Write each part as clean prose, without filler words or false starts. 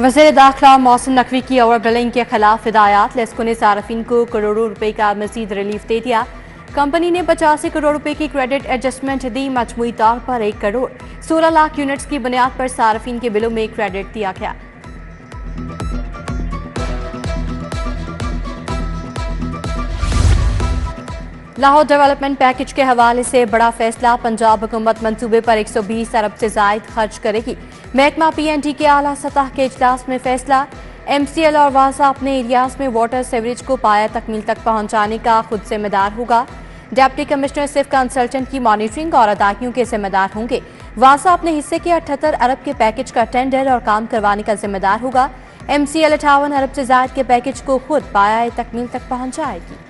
वज़ीर दाखिला मोहसिन नकवी की ओवर बिलिंग के खिलाफ हिदायत। लेस्को ने सार्फिन को करोड़ों रुपए का मजीद रिलीफ दे दिया। कंपनी ने 85 करोड़ रुपए की क्रेडिट एडजस्टमेंट दी। मजमूई तौर पर 1 करोड़ 16 लाख यूनिट्स की बुनियाद पर सार्फिन के बिलों में क्रेडिट दिया गया। लाहौर डेवलपमेंट पैकेज के हवाले से बड़ा फैसला। पंजाब हुकूमत मंसूबे पर 120 अरब से जायद खर्च करेगी। महकमा PND के आला सतह के इजलास में फैसला। MCL और वासा अपने एरियाज में वाटर सीवरेज को पाया तकमील तक पहुंचाने का खुद जिम्मेदार होगा। डिप्टी कमिश्नर सिर्फ कंसल्टेंट की मॉनिटरिंग और अदायगियों के जिम्मेदार होंगे। वासा अपने हिस्से के 78 अरब के पैकेज का टेंडर और काम करवाने का जिम्मेदार होगा। MCL 58 अरब से जायद के पैकेज को खुद पाया तकमील तक पहुंचाएगी।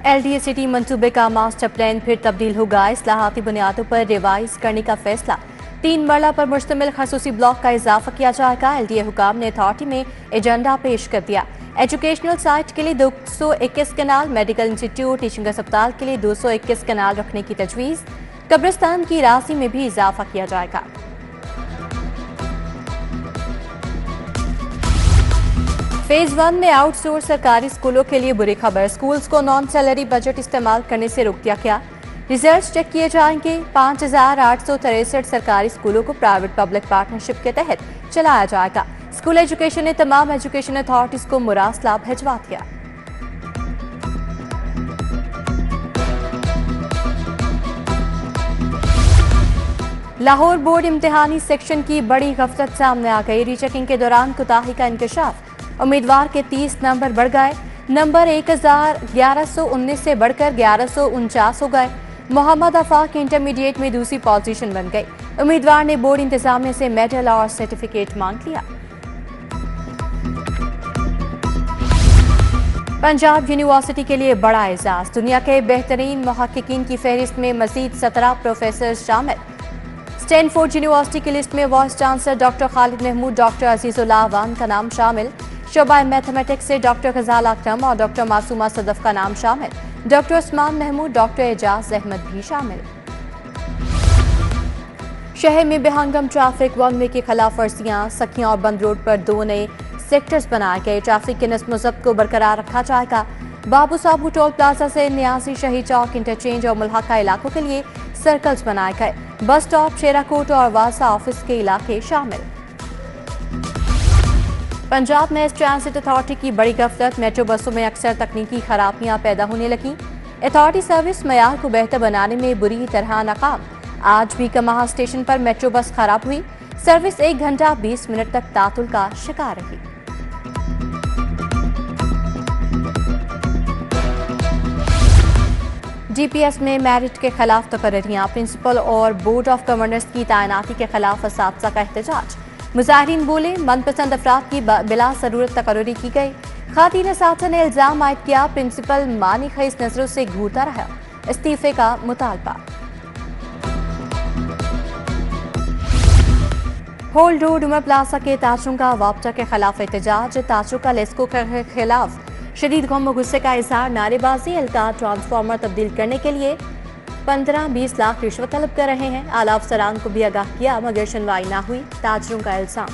LDA सिटी मंसूबे का मास्टर प्लान फिर तब्दील होगा। इस्लाहाती बुनियादों पर रिवाइज करने का फैसला। 3 मरला पर मुश्तमिल खसूसी ब्लॉक का इजाफा किया जाएगा। LDA हुकाम ने अथॉरिटी में एजेंडा पेश कर दिया। एजुकेशनल साइट के लिए 221 कनाल, मेडिकल इंस्टीट्यूट, टीचिंग अस्पताल के लिए 221 कनाल रखने की तजवीज़। कब्रिस्तान की राशि में भी इजाफा किया जाएगा। फेज 1 में आउटसोर्स सरकारी स्कूलों के लिए बुरी खबर। स्कूल्स को नॉन सैलरी बजट इस्तेमाल करने से रोक दिया गया। रिजल्ट्स चेक किए जाएंगे। 5863 सरकारी स्कूलों को प्राइवेट पब्लिक पार्टनरशिप के तहत चलाया जाएगा। स्कूल एजुकेशन ने तमाम एजुकेशन अथॉरिटीज को मुरासला भिजवा दिया। लाहौर बोर्ड इम्तिहानी सेक्शन की बड़ी गफलत सामने आ गई। रीचेकिंग के दौरान कोताही का इंकशाफ। उम्मीदवार के 30 नंबर बढ़ गए। नंबर 1119 से बढ़कर 1149 हो गए। मोहम्मद आफाक इंटरमीडिएट में दूसरी पोजीशन बन गई। उम्मीदवार ने बोर्ड इंतजामिया से मेडल और सर्टिफिकेट मांग लिया। पंजाब यूनिवर्सिटी के लिए बड़ा एजाज। दुनिया के बेहतरीन मुहक्किकीन की फहरिस्त में मजीद 17 प्रोफेसर शामिल। स्टैनफोर्ड यूनिवर्सिटी की लिस्ट में vice chancellor doctor Khalid Mahmood, doctor Azizullah Awan का नाम शामिल। शोबा मैथमेटिक्स से डॉक्टर गजाल अकरम और डॉक्टर मासूमा सदफ का नाम शामिल। डॉक्टर उस्मान महमूद, डॉक्टर एजाज अहमद भी शामिल। शहर में बेहंगम ट्रैफिक। 1 वे की खिलाफ वर्जियां। सखियां और बंद रोड पर 2 नए सेक्टर्स बनाए गए। ट्रैफिक के नज़्म ज़ब्त को बरकरार रखा जाएगा। बाबू साबू टोल प्लाजा से न्यासी शहीद चौक इंटरचेंज और मुल्हाका इलाकों के लिए सर्कल्स बनाए गए। बस स्टॉप, शेराकोट और वासा ऑफिस के इलाके शामिल। पंजाब में ट्रांसिट अथॉरिटी की बड़ी गफलत। मेट्रो बसों में अक्सर तकनीकी खराबियां पैदा होने लगी। अथॉरिटी सर्विस मयार को बेहतर बनाने में बुरी तरह नाकाम। आज भी कमाहा स्टेशन पर मेट्रो बस खराब हुई। सर्विस 1 घंटा 20 मिनट तक तातुल का शिकार रही। DPS में मेरिट के खिलाफ तकर्रियां। प्रिंसिपल और बोर्ड ऑफ गवर्नर्स की तैनाती के खिलाफ असातिज़ा का एहतजाज। मुजाहिरीन बोले मनपसंद अफराद की बिला ज़रूरत तकर्री की गई। खातीन असातिज़ा ने इल्ज़ाम आयद किया प्रिंसिपल मानी खईस नजरों से घूरता रहा। इस्तीफे का मुतालबा। होल्ड रोड उमर प्लाजा के ताजरों का वापचा के खिलाफ एहतजाज। ताजरों का लेस्को के खिलाफ शदीद गम गुस्से का इजहार। नारेबाजी। एहलकार ट्रांसफार्मर तब्दील करने के लिए 15-20 लाख रिश्वत तलब कर रहे हैं। आला अफसरान को भी आगाह किया मगर सुनवाई ना हुई। ताजरों का इल्जाम।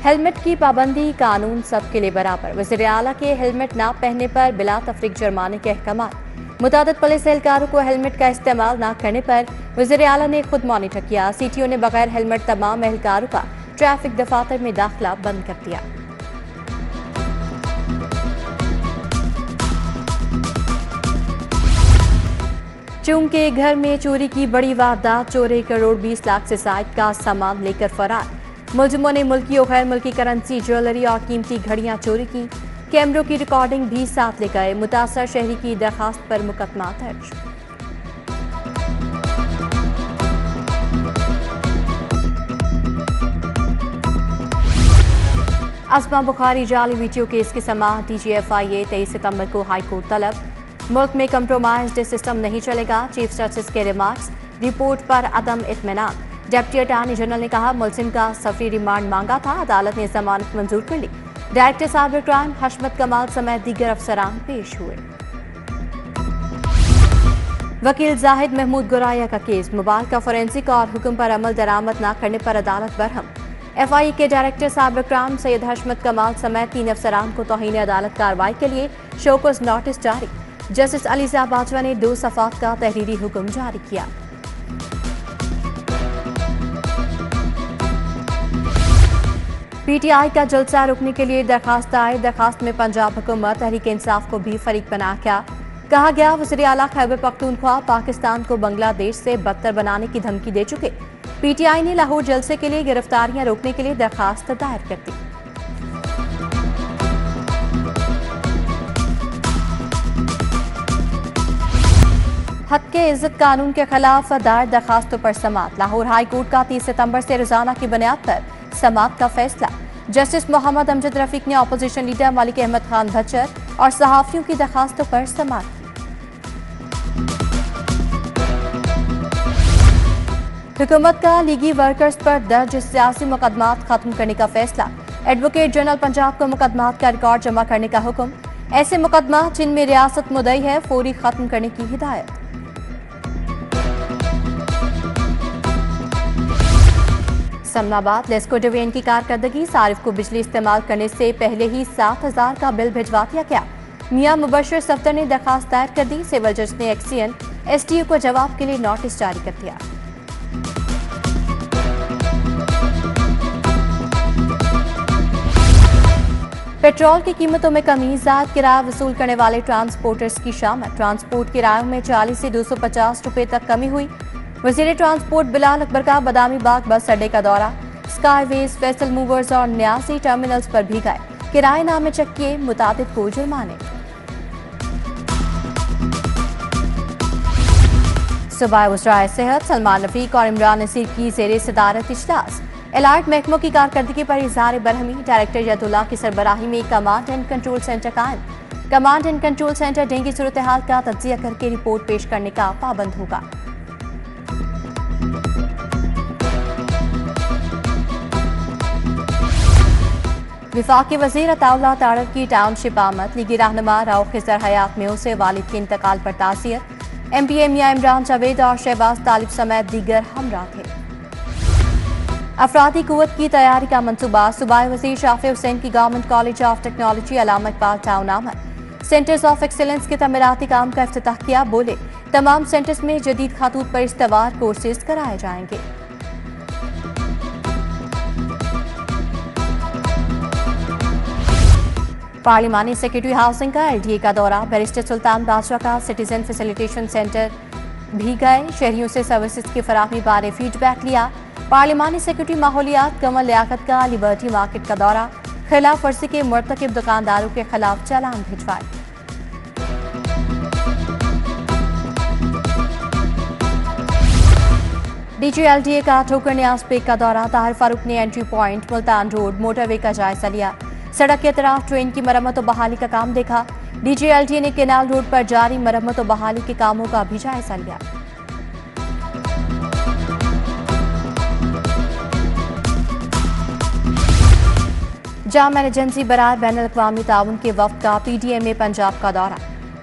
हेलमेट की पाबंदी। कानून सबके लिए बराबर। वज़ीर आला के हेलमेट ना पहनने पर बिला तफरीक जुर्माने के अहकामात। मुतादिद पुलिस एहलकारों को हेलमेट का इस्तेमाल न करने पर वज़ीर आला ने खुद मॉनिटर किया। CTO ने बगैर हेलमेट तमाम एहलकारों का ट्रैफिक दफातर में दाखिला बंद कर दिया। चूंग के घर में चोरी की बड़ी वारदात। चोर 1 करोड़ 20 लाख से जायद का सामान लेकर फरार। मुलजिमों ने मुल्की और गैर मुल्की करेंसी, ज्वेलरी और कीमती घड़ियां चोरी की। कैमरों की रिकॉर्डिंग भी साथ ले गए। मुतासर शहरी की दरखास्त पर मुकदमा दर्ज। अस्मा बुखारी जाली वीडियो केस की समाअत। DGFIA 23 सितंबर को हाईकोर्ट तलब। मुल्क में कंप्रोमाइज्ड सिस्टम नहीं चलेगा। चीफ जस्टिस के रिमार्क्स। रिपोर्ट पर अदम इत्मीनान। डिप्टी अटॉर्नी जनरल ने कहा मुलजिम का सफरी रिमांड मांगा था, अदालत ने जमानत मंजूर कर ली। डायरेक्टर साइबर क्राइम हशमत कमाल समेत दीगर अफसरान पेश हुए। वकील जाहिद महमूद गुराया का केस, मोबाइल का फोरेंसिक और हुक्म पर अमल दरामद न करने पर अदालत बरहम। एफआई के डायरेक्टर साइबर क्राइम सैयद हशमत कमाल समेत 3 अफसरान को तौहीन अदालत कार्रवाई के लिए शोकॉज नोटिस जारी। जस्टिस अलीजा बाजवा ने 2 सफ़ात का तहरीरी हुक्म जारी किया। पीटीआई का जलसा रुकने के लिए दरखास्त आए। दरखास्त में पंजाब हुकूमत तहरीक इंसाफ को भी फरीक बना गया। कहा गया वज़ीर आला खैबर पख्तूनख्वा पाकिस्तान को बांग्लादेश से बदतर बनाने की धमकी दे चुके। पीटीआई ने लाहौर जलसे के लिए गिरफ्तारियां रोकने के लिए दरखास्त दायर कर दी। हद के इज्जत कानून के खिलाफ दायर दरखास्तों पर समाअत। लाहौर हाई कोर्ट का 30 सितंबर से रोजाना की बुनियाद पर समाअत का फैसला। जस्टिस मोहम्मद अमजद रफीक ने अपोजिशन लीडर मलिक अहमद खान भच्चर और सहाफियों की दरखास्तों पर समाअत की। हुकूमत का लीगी वर्कर्स पर दर्ज सियासी मुकदमात खत्म करने का फैसला। एडवोकेट जनरल पंजाब को मुकदमात का रिकॉर्ड जमा करने का हुक्म। ऐसे मुकदमात जिनमें रियासत मुद्दई है फौरी खत्म करने की हिदायत। सलमाबाद लेस्को डिवीजन की कारकर्दगी, सारिफ को बिजली इस्तेमाल करने से पहले ही 7,000 का बिल भिजवा दिया गया। मियां मुबशर सफ्दर ने दरखास्त दायर कर दी। सिविल जज ने एक्सीएन एसटीयू को जवाब के लिए नोटिस जारी कर दिया। पेट्रोल की कीमतों में कमी, ज़ायद किराया वसूल करने वाले ट्रांसपोर्टर्स की शामत। ट्रांसपोर्ट किरायों में 40 से 250 रुपए तक कमी हुई। वज़ीर ट्रांसपोर्ट बिलाल अकबर का बदामी बाग बस अड्डे का दौरा। स्काईवेज, वेसल मूवर्स और न्यासी टर्मिनल्स पर भी गए। किराए नामे चक्के, मुताबिक को जुर्माने। सूबाई वज़राए सेहत सलमान रफीक और इमरान नसीर की ज़ेरे सदारत इजलास। एलाइड महकमों की कारकर्दगी पर इज़हार बरहमी। डायरेक्टर यदुल्ला की सरबराही में कमांड एंड कंट्रोल सेंटर कायम। Command and control centre dengue सूरत हाल का तज्जिया करके रिपोर्ट पेश करने का पाबंद होगा। विफाकी वज़ीर अताउल्लाह तारड़ की टाउनशिप आमद। लीगी रहनुमा राव खिजर हयात में उसे वालिद के इंतकाल पर तासियत। एमपीए मियां इमरान जावेद और शहबाज तालिब समेत दीगर हमरा थे। अफरादी कुव्वत की तैयारी का मंसूबा। सूबाई वज़ीर शाफी हुसैन की government college of technology Allama Iqbal town आमद। सेंटर्स ऑफ एक्सीलेंस के तमीराती काम का इफ्तिताह किया। बोले तमाम सेंटर्स में जदीद खतूत पर इस्तवार कोर्सेज कराए जाएंगे। पार्लिमानी सेक्रेटरी हाउसिंग का एलडीए का दौरा। बैरिस्टर सुल्तान बादशाह का सिटीजन फैसिलिटेशन सेंटर भी गए। शहरियों से सर्विसेज की फराहमी बारे फीडबैक लिया। पार्लिमानी सेक्रेटरी माहौलियात कमल लियाकत का लिबर्टी मार्केट का दौरा। खिलाफ वर्जी के मुर्तकिब दुकानदारों के खिलाफ चालान भिजवाए। डीजीएलडीए का ठोकर न्याज पेक का दौरा। ताहिर फारूक ने entry point Multan road motorway का जायजा लिया। सड़क के तरफ ट्रेन की मरम्मत और बहाली का काम देखा। डीजीएलडीए ने केनाल रोड पर जारी मरम्मत और बहाली के कामों का भी जायजा लिया। जाम एमरजेंसी बराए बैनुल अक़वामी ताउन के वफ्द का पीडीएमए पंजाब का दौरा।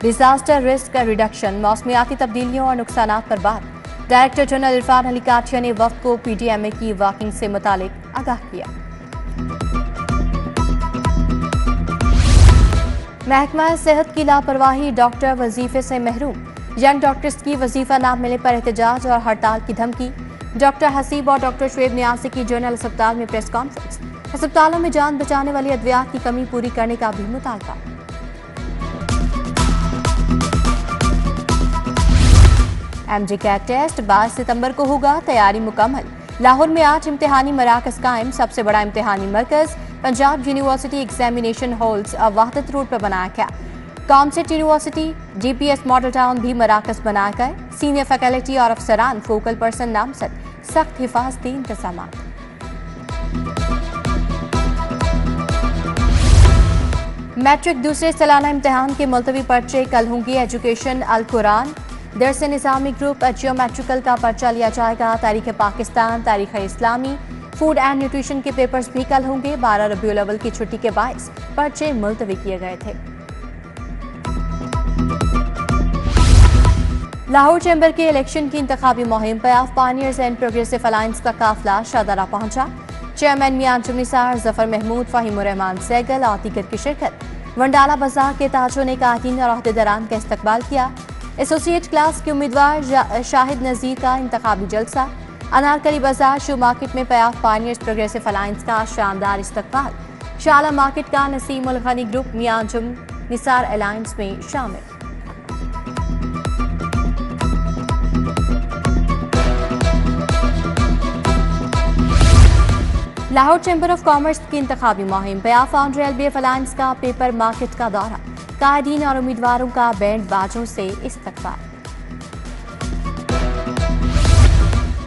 डिजास्टर रिस्क रिडक्शन, मौसमियाती तब्दीलियों और नुकसानात पर बात। डायरेक्टर जनरल इरफान अली काठिया ने वफ्द को पीडीएमए की वर्किंग से मुतालिक आगाह किया। महकमा सेहत की लापरवाही, डॉक्टर वजीफे से महरूम। यंग डॉक्टर्स की वजीफा ना मिलने पर एहतजाज और हड़ताल की धमकी। डॉक्टर हसीब और डॉक्टर शुएब नियाज़ी की जनरल अस्पताल में प्रेस कॉन्फ्रेंस। अस्पतालों में जान बचाने वाली अद्वियात की कमी पूरी करने का भी मुतालबा। एमजी कैट टेस्ट 22 सितंबर को होगा, तैयारी मुकम्मल। लाहौर में 8 इम्तिहानी मराकज कायम। सबसे बड़ा इम्तिहानी मरकज Punjab university examination halls Wahdat road पर बनाया गया। COMSATS university GPS model town भी मराकज बनाए गए। सीनियर फैकल्टी और अफसरान फोकल पर्सन नामजद। सख्त हिफाजती इंतजाम। मैट्रिक दूसरे सालाना इम्तिहान के मुलतवी पर्चे कल होंगे। एजुकेशन, अल कुरान, दरस निज़ामी ग्रुप जियोमेट्रिकल का पर्चा लिया जाएगा। तारीख पाकिस्तान, तारीख इस्लामी, फूड एंड न्यूट्रिशन के पेपर्स भी कल होंगे। 12 रबीउल अव्वल की छुट्टी के बायस पर्चे मुलतवी किए गए थे। लाहौर चैम्बर के इलेक्शन की इंतखाबी मुहिम पे पायनियर्स एंड प्रोग्रेसिव अलायंस का काफिला शाहदरा पहुंचा। चेयरमैन मियां निसार, जफर महमूद, फहीमुर रहमान सैगल और दीगर की शिरकत। वंडाला बाजार के ताजों ने कायदीन और अहदेदारान का इस्तकबाल किया। एसोसिएट क्लास के उम्मीदवार शाहिद नजीर का इंतखाबी जलसा। अनारकली बाजार शू मार्केट में पयाफ पायनियर्स प्रोग्रेसिव अलायंस का शानदार इस्तकबाल। शाला मार्केट का नसीम उल गनी ग्रुप मियां निसार अलायंस में शामिल। लाहौर चैम्बर ऑफ कॉमर्स की इंतखाबी मुहिम पे फाउंडर एलबीएफ अलायंस का पेपर मार्केट का दौरा। कायदीन और उम्मीदवारों का बैंड बाजों से इस्तकबाल।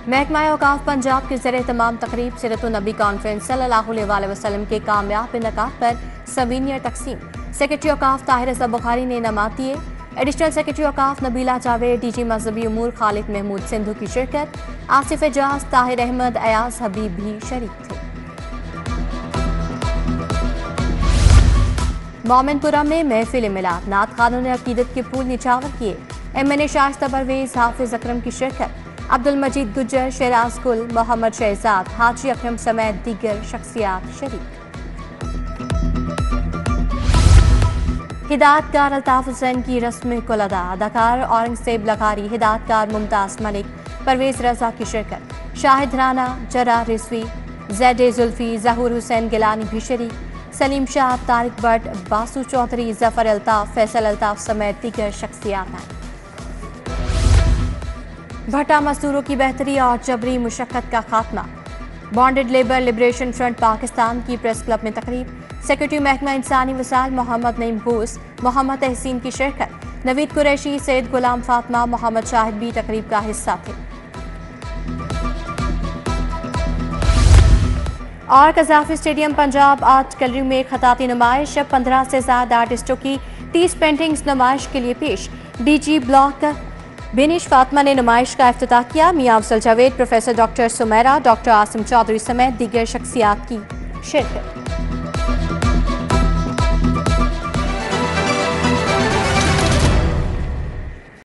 महकमा औकाफ पंजाब के ज़रिए तमाम तकरीब सीरतुन नबी कॉन्फ्रेंस सल्लल्लाहु अलैहि वसल्लम के कामयाब इनकाद पर सवीनियर तकसीम। सेक्रेटरी औकाफ ताहिर रज़ा बुखारी ने इनामात दिए। एडिशनल सेक्रेटरी औकाफ नबीला जावेद, डीजी मजहबी उमूर खालिद महमूद सिंधु की शिरकत। आसिफ एजाज, ताहिर अहमद, अयाज हबीब भी शरीक थे। मोमिनपुरा में महफिल मिलाद, नात खानों ने अकीदत के फूल निछावर किए। MNA शाइस्ता परवेज, हाफिज अकरम की शिरकत। अब्दुल मजीद गुज्जर, शहराज गुल, मोहम्मद शहजाद, हाजी अकरम समेत दीगर शख्सियात शरीक। हिदायतकार अल्ताफ हुसैन की रस्म कुल अदा। अदाकार औरंगजेब लगारी, हिदायतकार मुमताज मलिक, परवेज रजा की शिरकत। शाहिद राना, जरा रिजवी, ज़ैड जुल्फी, जहूर हुसैन गिलानी भी शरीक। सलीम शाह, तारिक भट्ट, बासु चौधरी, जफर अल्ताफ, फैसल अल्ताफ समेत दीगर शख्सियात हैं। भट्टा मजदूरों की बेहतरी और जबरी मुशक्कत का खात्मा। Bonded labour liberation front Pakistan की प्रेस क्लब में तकरीब। सेक्रेटरी महकमा इंसानी वसाइल मोहम्मद नईम घोष, मोहम्मद तहसीन की शिरकत। नवीद कुरैशी, सैयद गुलाम फातिमा, मोहम्मद शाहिद भी तकरीब का हिस्सा थे। और Gaddafi stadium Punjab art gallery में खताती नुमाइश। 15 से ज्यादा आर्टिस्टों की 30 पेंटिंग्स नुमाइश के लिए पेश। डीजी ब्लॉक बिनिश फातिमा ने नुमाइश का इफ्तिताह किया। Mian Afzal Javed, professor doctor Sumaira, doctor Asim Chaudhry समेत दीगर शख्सियात की शिरकत।